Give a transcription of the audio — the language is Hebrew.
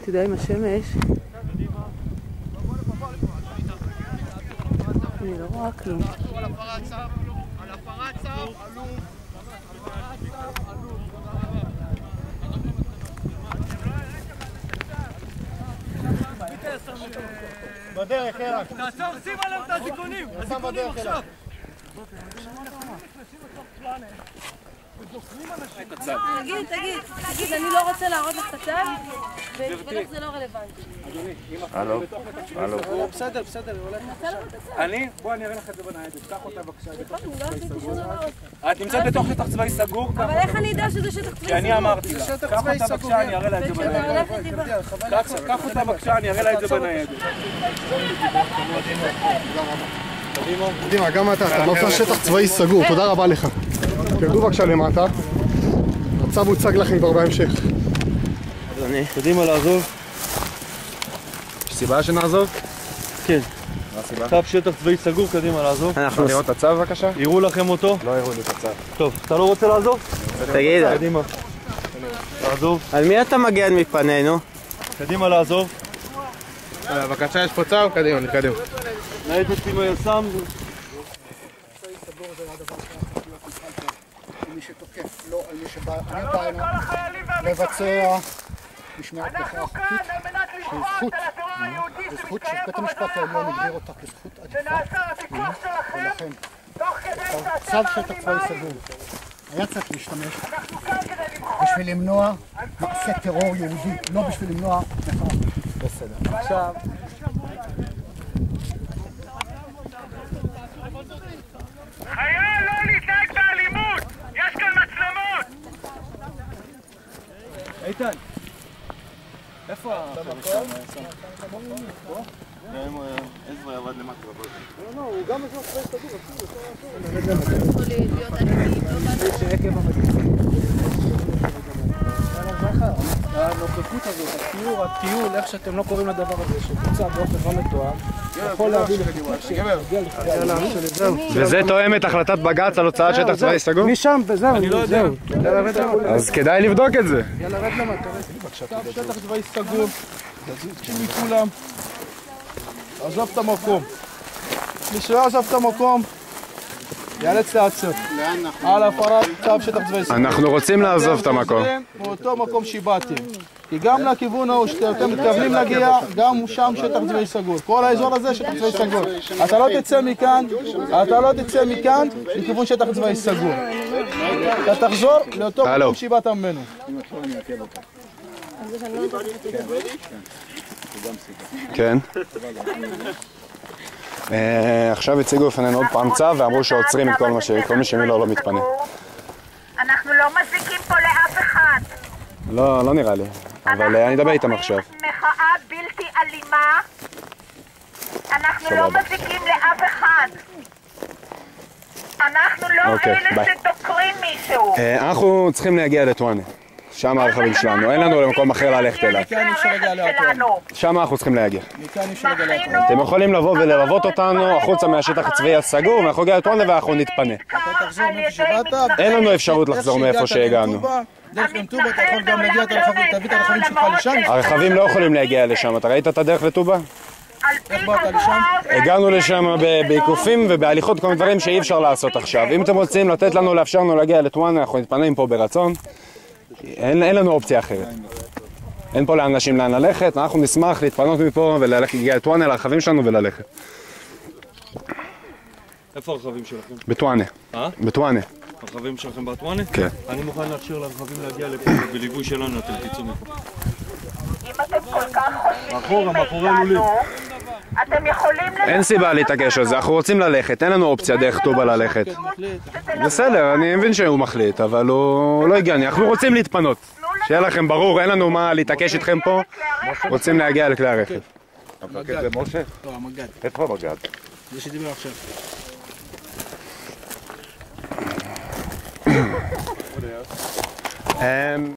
תדע עם השמש. אני לא רואה כלום. בדרך, ירק. תעצור, שים עליהם את הזיכונים! הזיכונים עכשיו! תגיד, אני לא רוצה להראות לך את הצו, ובטח זה לא רלוונטי. הלו, הלו. בסדר, אני? בוא אני אראה לך את זה בניידת, קח אותה בבקשה. את נמצאת בתוך שטח צבאי סגור? אבל איך אני אדע שזה שטח צבאי סגור? כי אני אמרתי לה. קח אותה בבקשה, אני אראה לה את זה בניידת. קח אותה בבקשה, אני אראה לה את זה בניידת. קדימה, גם אתה נוסע שטח צבאי סגור, תודה רבה לך. תרדו בבקשה למטה. הצו הוצג לכם כבר בהמשך. אדוני, קדימה לעזוב. יש סיבה שנעזוב? כן. מה הסיבה? צו שטח צבאי סגור, קדימה לעזוב. אפשר לראות את הצו בבקשה? יראו לכם אותו? לא יראו לי את הצו. טוב, אתה לא רוצה לעזוב? תגיד, קדימה. לעזוב. על מי אתה מגן מפנינו? קדימה לעזוב. בבקשה, יש פה צו? קדימה, נתקדם. ניידת עם היס"מ. מי שתוקף לא על מי שבא הנה לבצע משמעת בכוח חוקית, שהיא זכות שבית המשפט העליון הגדיר אותה כזכות עדיפה, ולכן צו שטח צבאי סגור היה צריך להשתמש בשביל למנוע מעשה טרור יהודי, לא בשביל למנוע מחאה. בסדר. עכשיו חייל לא להתנהג באלימות! יש כאן מצלמות! איתן! איפה המקום? עזרא ירד למטה בבוקר. לא, הוא גם אזור צבאי סגור, הנוכחות הזאת, הטיול, איך שאתם לא קוראים לדבר הזה, שבוצע באופן לא מתואם, יכול להביא וזה תואם את החלטת בג"ץ על הוצאת שטח צבאי סגור? משם, וזהו, אני לא יודע. אז כדאי לבדוק את זה. יאללה, רד למטה. שטח צבאי סגור, תקשיב מכולם. עזוב את המקום. מי שלא עזוב את המקום, יאלץ לעצור. על הפרת צו שטח צבאי סגור. אנחנו רוצים לעזוב את המקום. מאותו מקום שבאתם. כי גם לכיוון ההוא שאתם מתכוונים להגיע, גם שם שטח צבאי סגור. כל האזור הזה שטח צבאי סגור. אתה לא תצא מכאן לכיוון שטח צבאי סגור. אתה תחזור לאותו מקום שבאת ממנו. כן. עכשיו הציגו בפנינו עוד פעם צו ואמרו שעוצרים את כל מי שמילא לא מתפנה. אנחנו לא מזיקים פה לאף אחד. לא נראה לי, אבל אני אדבר איתם עכשיו. מחאה בלתי אלימה. אנחנו לא מזיקים לאף אחד. אנחנו לא אלה שדוקרים מישהו. אנחנו צריכים להגיע לטואנה. שם הרכבים שלנו, אין לנו למקום אחר ללכת אליו. שם אנחנו צריכים להגיע. אתם יכולים לבוא וללוות אותנו החוצה מהשטח הצבאי הסגור, ואנחנו נגיע לטואנה ואנחנו נתפנה. אין לנו אפשרות לחזור מאיפה שהגענו. דרך טובה אתה יכול גם להגיע, תביא את הרכבים שלך לשם. הרכבים לא יכולים להגיע לשם, אתה ראית את הדרך לטובה? איך באת לשם? הגענו לשם בעיקופים ובהליכות, כל מיני דברים שאי אפשר לעשות עכשיו. אם אתם רוצים לתת לנו, לאפשר לנו להגיע לטואנה, אנחנו נתפנה פה ברצון. אין לנו אופציה אחרת. אין פה לאנשים לאן ללכת, אנחנו נשמח להתפנות מפה ולהגיע לטואנה, לרכבים שלנו וללכת. איפה הרכבים שלכם? בטואנה. בטואנה. הרכבים שלכם בטואנה? כן. אני מוכן לאפשר לרכבים להגיע לפה, בליווי שלנו אתם תצאו מפה. אם אתם כל כך חושבים מאיתנו, אתם יכולים אין סיבה להתעקש על זה, אנחנו רוצים ללכת, אין לנו אופציה דרך טובה ללכת. בסדר, אני מבין שהוא מחליט, אבל הוא לא הגיוני, אנחנו רוצים להתפנות. שיהיה לכם ברור, אין לנו מה להתעקש איתכם פה, רוצים להגיע לכלי הרכב. המג"ד זה משה? לא, המג"ד. איפה המג"ד? זה שדיבר עכשיו.